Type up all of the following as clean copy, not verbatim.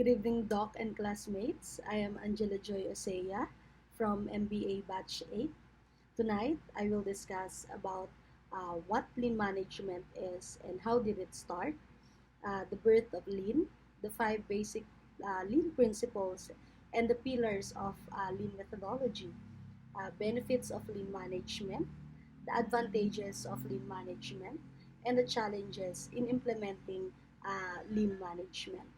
Good evening, Doc and classmates. I am Angela Joy Osea from MBA Batch 8. Tonight, I will discuss about what lean management is and how did it start, the birth of lean, the five basic lean principles, and the pillars of lean methodology, benefits of lean management, the advantages of lean management, and the challenges in implementing lean management.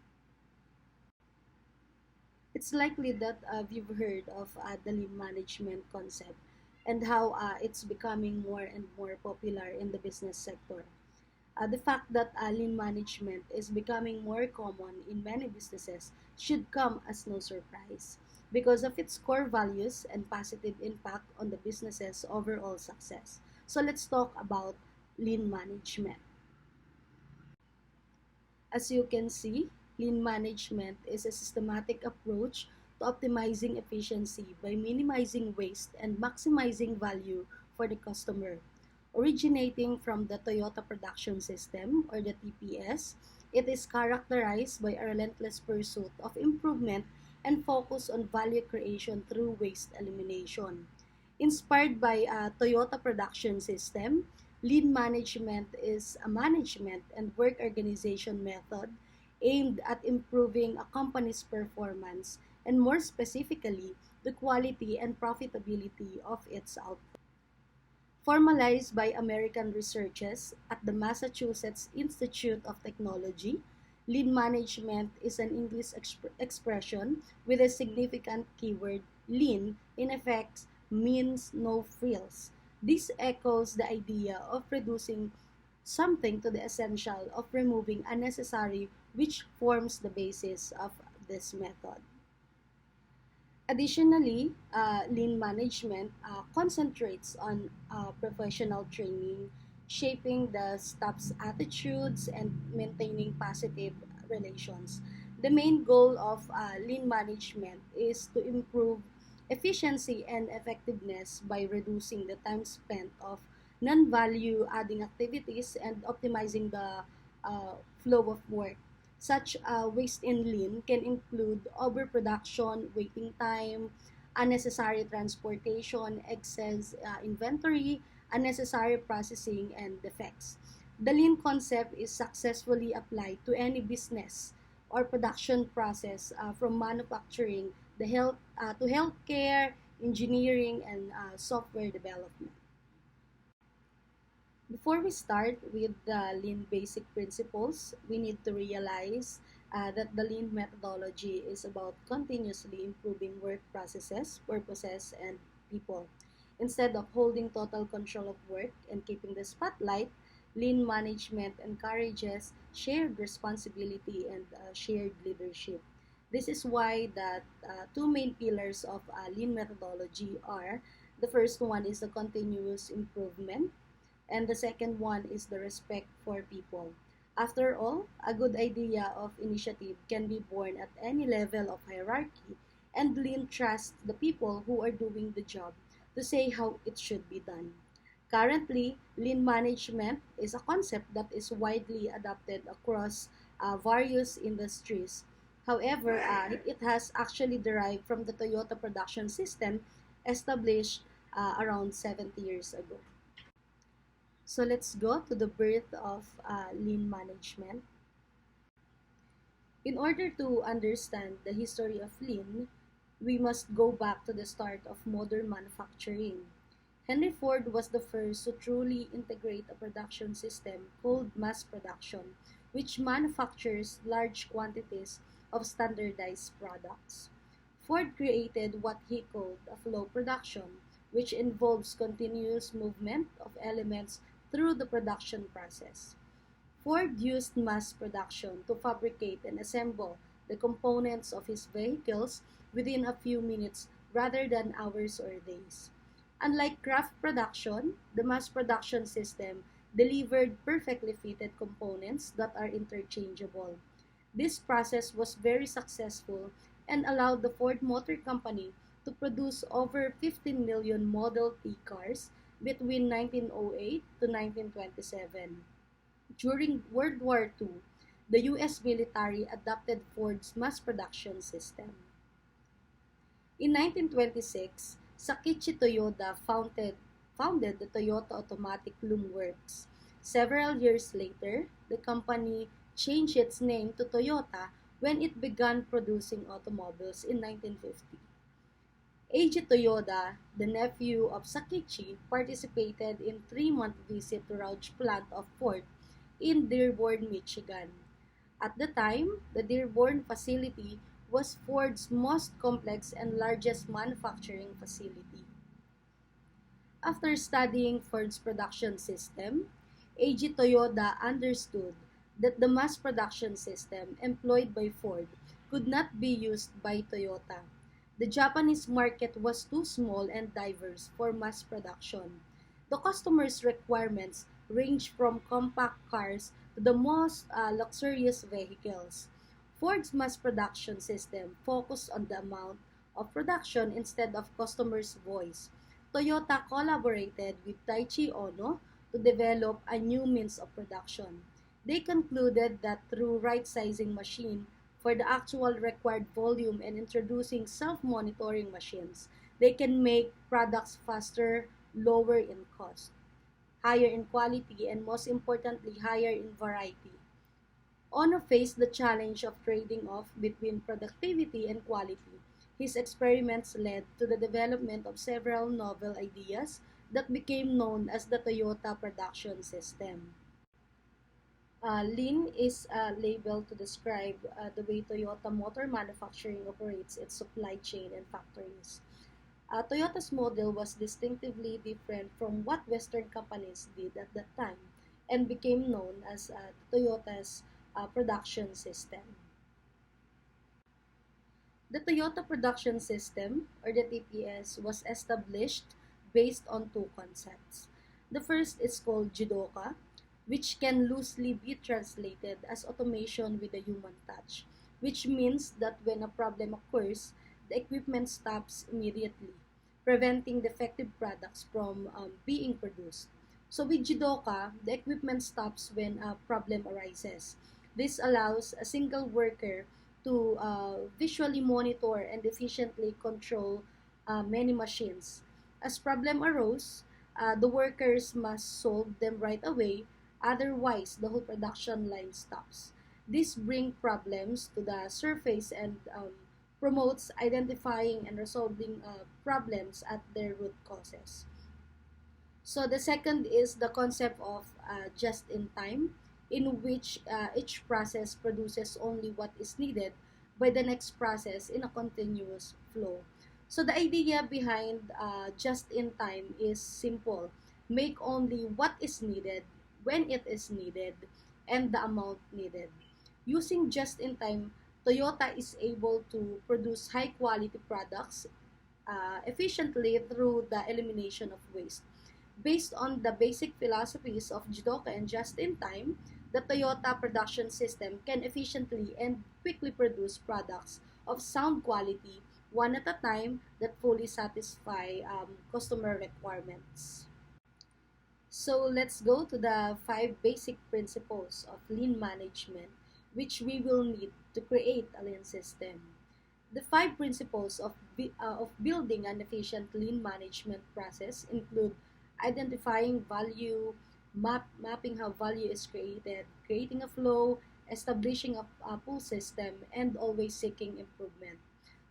It's likely that you've heard of the lean management concept and how it's becoming more and more popular in the business sector. The fact that lean management is becoming more common in many businesses should come as no surprise because of its core values and positive impact on the business's overall success. So let's talk about lean management. As you can see, lean management is a systematic approach to optimizing efficiency by minimizing waste and maximizing value for the customer. Originating from the Toyota Production System or the TPS, it is characterized by a relentless pursuit of improvement and focus on value creation through waste elimination. Inspired by a Toyota Production System, lean management is a management and work organization method aimed at improving a company's performance and more specifically, the quality and profitability of its output. Formalized by American researchers at the Massachusetts Institute of Technology, lean management is an English expression with a significant keyword lean in effect means no frills. This echoes the idea of reducing something to the essential of removing unnecessary, which forms the basis of this method. Additionally, lean management concentrates on professional training, shaping the staff's attitudes, and maintaining positive relations. The main goal of lean management is to improve efficiency and effectiveness by reducing the time spent of non-value adding activities and optimizing the flow of work. Such waste in lean can include overproduction, waiting time, unnecessary transportation, excess inventory, unnecessary processing, and defects. The lean concept is successfully applied to any business or production process from manufacturing to healthcare, engineering, and software development. Before we start with the lean basic principles, we need to realize that the lean methodology is about continuously improving work processes, purposes, and people. Instead of holding total control of work and keeping the spotlight, lean management encourages shared responsibility and shared leadership. This is why that two main pillars of lean methodology are the first one is the continuous improvement and the second one is the respect for people. After all, a good idea of initiative can be born at any level of hierarchy, and Lean trusts the people who are doing the job to say how it should be done. Currently, lean management is a concept that is widely adopted across various industries. However, it has actually derived from the Toyota production system established around 70 years ago. So let's go to the birth of lean management. In order to understand the history of lean, we must go back to the start of modern manufacturing. Henry Ford was the first to truly integrate a production system called mass production, which manufactures large quantities of standardized products. Ford created what he called a flow production, which involves continuous movement of elements through the production process. Ford used mass production to fabricate and assemble the components of his vehicles within a few minutes rather than hours or days. Unlike craft production, the mass production system delivered perfectly fitted components that are interchangeable. This process was very successful and allowed the Ford Motor Company to produce over 15 million Model T cars between 1908 to 1927. During World War II, the US military adopted Ford's mass production system. In 1926, Sakichi Toyoda founded the Toyota Automatic Loom Works. Several years later, the company changed its name to Toyota when it began producing automobiles in 1950. Eiji Toyoda, the nephew of Sakichi, participated in three-month visit to Rouge plant of Ford in Dearborn, Michigan. At the time, the Dearborn facility was Ford's most complex and largest manufacturing facility. After studying Ford's production system, Eiji Toyoda understood that the mass production system employed by Ford could not be used by Toyota. The Japanese market was too small and diverse for mass production. The customers' requirements ranged from compact cars to the most luxurious vehicles. Ford's mass production system focused on the amount of production instead of customers' voice. Toyota collaborated with Taichi Ono to develop a new means of production. They concluded that through right-sizing machine for the actual required volume and introducing self-monitoring machines, they can make products faster, lower in cost, higher in quality, and most importantly, higher in variety. Ono faced the challenge of trading off between productivity and quality. His experiments led to the development of several novel ideas that became known as the Toyota production system. Lean is a label to describe the way Toyota Motor Manufacturing operates its supply chain and factories. Toyota's model was distinctively different from what Western companies did at that time and became known as Toyota's production system. The Toyota Production System, or the TPS, was established based on two concepts. The first is called Jidoka, which can loosely be translated as automation with a human touch, which means that when a problem occurs, the equipment stops immediately, preventing defective products from being produced. So with Jidoka, the equipment stops when a problem arises. This allows a single worker to visually monitor and efficiently control many machines. As problem arose, the workers must solve them right away, otherwise the whole production line stops. This brings problems to the surface and promotes identifying and resolving problems at their root causes. So the second is the concept of just in time, in which each process produces only what is needed by the next process in a continuous flow. So the idea behind just in time is simple. Make only what is needed, when it is needed, and the amount needed. Using just in time, Toyota is able to produce high quality products efficiently through the elimination of waste. Based on the basic philosophies of Jidoka and just-in-time, the Toyota production system can efficiently and quickly produce products of sound quality, one at a time, that fully satisfy customer requirements. So let's go to the five basic principles of lean management, which we will need to create a lean system. The five principles of building an efficient lean management process include identifying value, mapping how value is created, creating a flow, establishing a pull system, and always seeking improvement.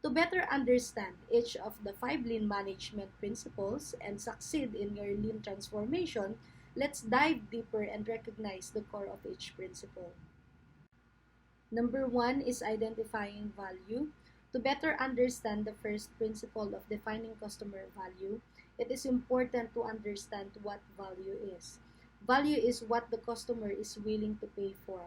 To better understand each of the five lean management principles and succeed in your lean transformation, let's dive deeper and recognize the core of each principle. Number one is identifying value. To better understand the first principle of defining customer value, it is important to understand what value is. Value is what the customer is willing to pay for.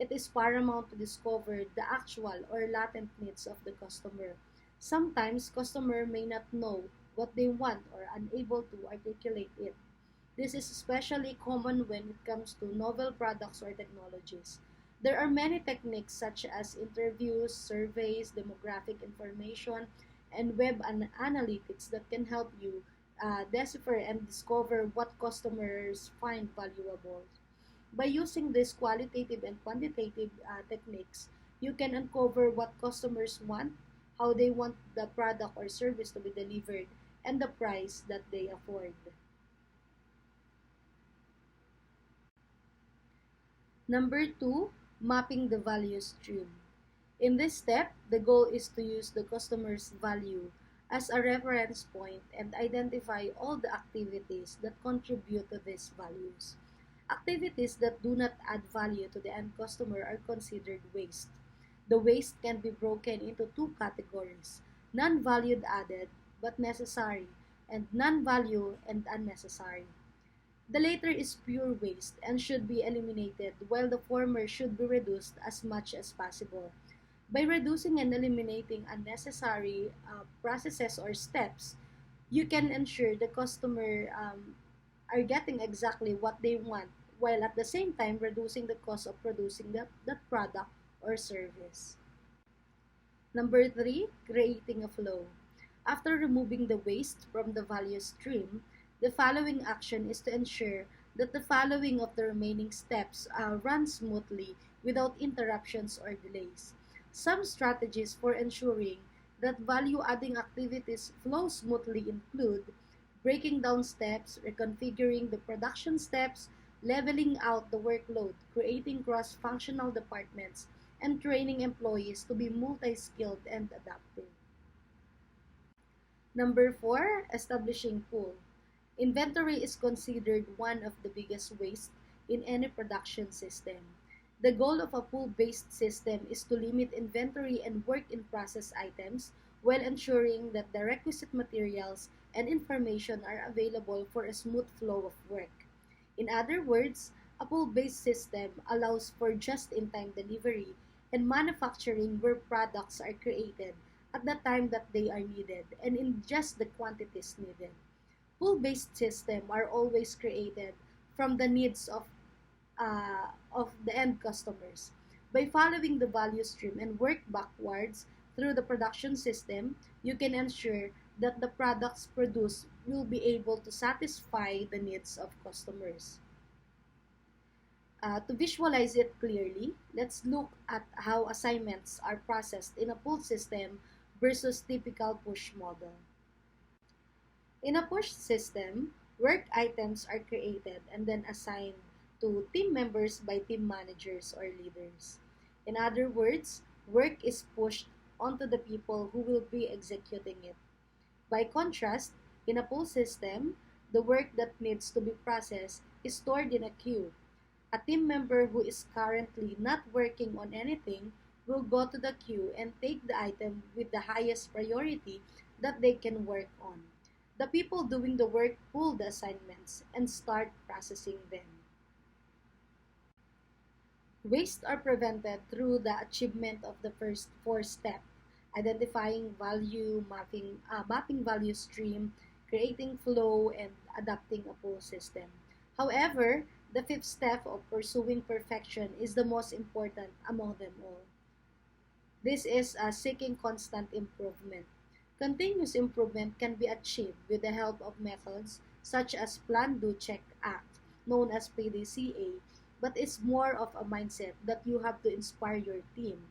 It is paramount to discover the actual or latent needs of the customer. Sometimes customer may not know what they want or unable to articulate it. This is especially common when it comes to novel products or technologies. There are many techniques such as interviews, surveys, demographic information, and web analytics that can help you decipher and discover what customers find valuable. By using these qualitative and quantitative techniques, you can uncover what customers want, how they want the product or service to be delivered, and the price that they afford. Number two, mapping the value stream. In this step, the goal is to use the customer's value as a reference point and identify all the activities that contribute to these values. Activities that do not add value to the end customer are considered waste. The waste can be broken into two categories: non valued added but necessary, and non value and unnecessary. The latter is pure waste and should be eliminated, while the former should be reduced as much as possible. By reducing and eliminating unnecessary processes or steps, you can ensure the customer are getting exactly what they want, while at the same time reducing the cost of producing that product or service. Number three, creating a flow. After removing the waste from the value stream, the following action is to ensure that the following of the remaining steps run smoothly without interruptions or delays. Some strategies for ensuring that value-adding activities flow smoothly include breaking down steps, reconfiguring the production steps, leveling out the workload, creating cross-functional departments, and training employees to be multi-skilled and adaptive. Number four, establishing pool. Inventory is considered one of the biggest wastes in any production system. The goal of a pool-based system is to limit inventory and work-in-process items while ensuring that the requisite materials and information are available for a smooth flow of work. In other words, a pool-based system allows for just-in-time delivery and manufacturing where products are created at the time that they are needed and in just the quantities needed. Pool-based systems are always created from the needs of the end customers. By following the value stream and work backwards through the production system, you can ensure that the products produced will be able to satisfy the needs of customers. To visualize it clearly, let's look at how assignments are processed in a pull system versus typical push model. In a push system, work items are created and then assigned to team members by team managers or leaders. In other words, work is pushed onto the people who will be executing it. By contrast, in a pull system, the work that needs to be processed is stored in a queue. A team member who is currently not working on anything will go to the queue and take the item with the highest priority that they can work on. The people doing the work pull the assignments and start processing them. Waste are prevented through the achievement of the first four steps: identifying value, mapping value stream, creating flow, and adapting a pull system. However, the fifth step of pursuing perfection is the most important among them all. This is seeking constant improvement. Continuous improvement can be achieved with the help of methods such as Plan, Do, Check, Act, known as PDCA, but it's more of a mindset that you have to inspire your team.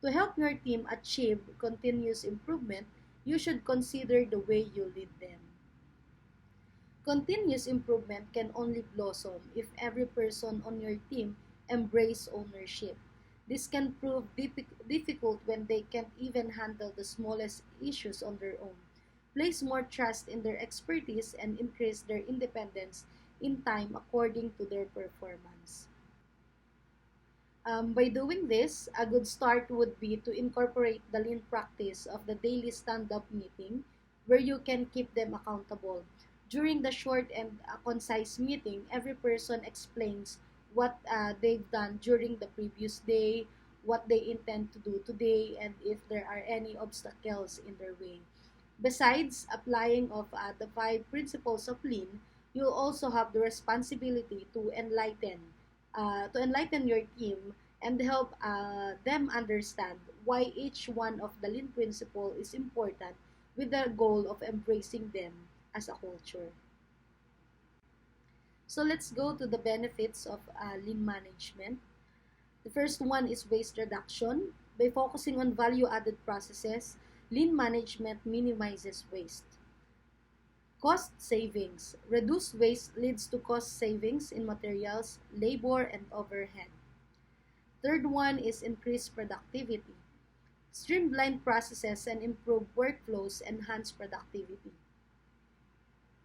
To help your team achieve continuous improvement, you should consider the way you lead them. Continuous improvement can only blossom if every person on your team embrace ownership. This can prove difficult when they can't even handle the smallest issues on their own. Place more trust in their expertise and increase their independence in time according to their performance. By doing this, a good start would be to incorporate the lean practice of the daily stand-up meeting where you can keep them accountable. During the short and concise meeting, every person explains what they've done during the previous day, what they intend to do today, and if there are any obstacles in their way. Besides applying of the five principles of lean, you also have the responsibility to enlighten your team and help them understand why each one of the lean principle is important with the goal of embracing them as a culture. So let's go to the benefits of lean management. The first one is waste reduction. By focusing on value-added processes, lean management minimizes waste. Cost savings. Reduced waste leads to cost savings in materials, labor, and overhead. Third one is increased productivity. Streamlined processes and improved workflows enhance productivity.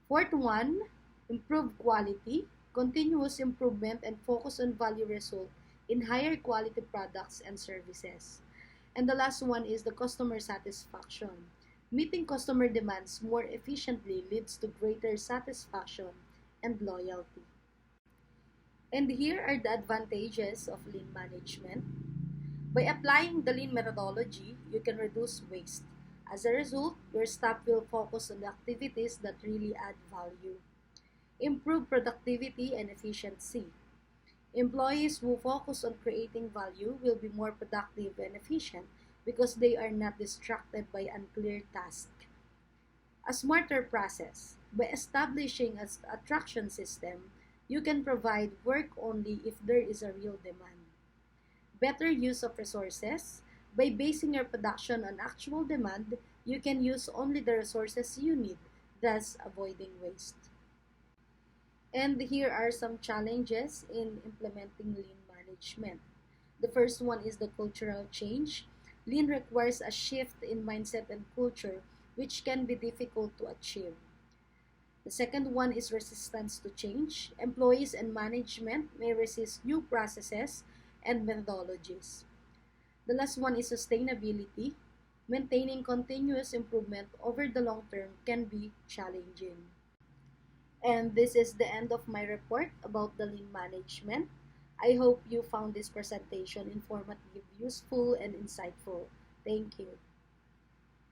Fourth one, improved quality. Continuous improvement and focus on value result in higher quality products and services. And the last one is the customer satisfaction. Meeting customer demands more efficiently leads to greater satisfaction and loyalty. And here are the advantages of lean management. By applying the lean methodology, you can reduce waste. As a result, your staff will focus on the activities that really add value. Improve productivity and efficiency. Employees who focus on creating value will be more productive and efficient because they are not distracted by unclear tasks. A smarter process. By establishing an attraction system, you can provide work only if there is a real demand. Better use of resources. By basing your production on actual demand, you can use only the resources you need, thus avoiding waste. And here are some challenges in implementing lean management. The first one is the cultural change. Lean requires a shift in mindset and culture, which can be difficult to achieve. The second one is resistance to change. Employees and management may resist new processes and methodologies. The last one is sustainability. Maintaining continuous improvement over the long term can be challenging. And this is the end of my report about the lean management. I hope you found this presentation informative, useful, and insightful. Thank you.